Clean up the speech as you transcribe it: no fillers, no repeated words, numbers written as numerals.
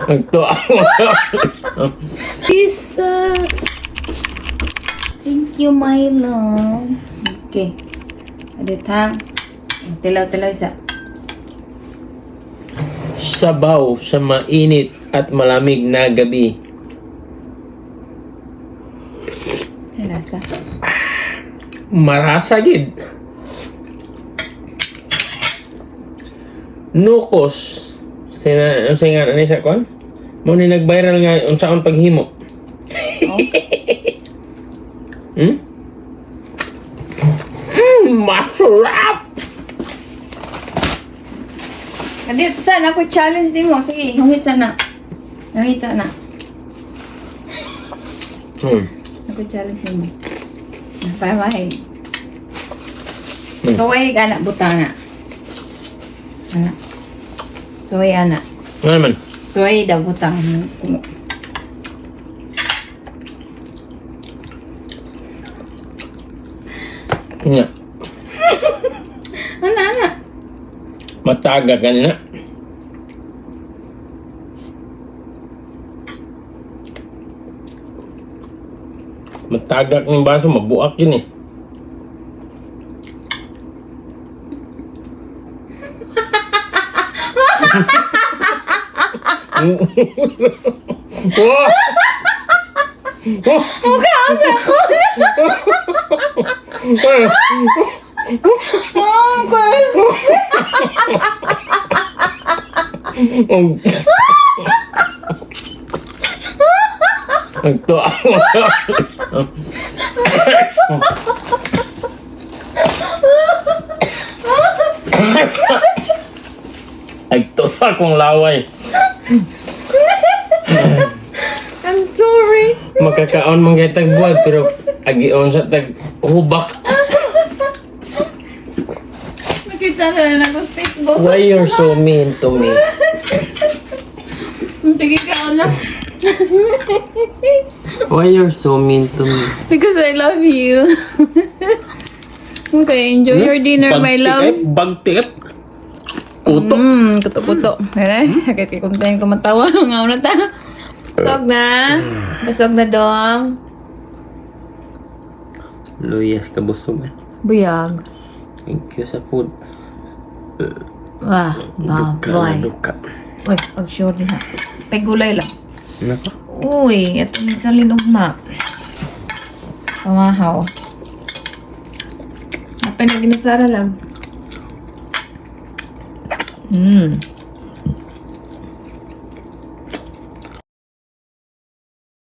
Ito ako. Pizza. Thank you, my love. Okay. Adit ha. Tilaw-tilaw isa. Sabaw sa mainit at malamig na gabi. Sa lasa. Marasagid. Nukos. Ano sa nga ni sa kon? Mo ni nag-viral nga unsaon paghimo. Oh. Masarap. Adit sana ako challenge din mo. Sige, hungit sana. Hungit sana. Ako challenge din mo. Bye-bye. Soy anak butana. Anak. Soy anak. Ano naman? Soy daw butang. Nga. Anak. Mataga ka na. Matagak ng baso, mabuak yun eh. Wah! Mukha ang sako. Oh, girl. Ito ako. Ito akong laway. I'm sorry. Makakaon mong kitag buwag pero agion sa tag hubak. Nakita na lang ako sa Facebook. Why you're so mean to me? Sige ka na. Why you're so mean to me? Because I love you. Okay, enjoy your dinner, my love. Bagtik. Kuto. Kuto-kuto. Sakit kay kuntayin ko matawa. Nga na ta. Busog na. Busog na dong. Luyas ka busog eh. Buyag. Thank you sa food. Wah, baboy. Duka. Uy, pag-sure din ha. Pagulay lang. Nako. Uy, ito yung sa linugma. Pamahaw. Apa na ginasara lang.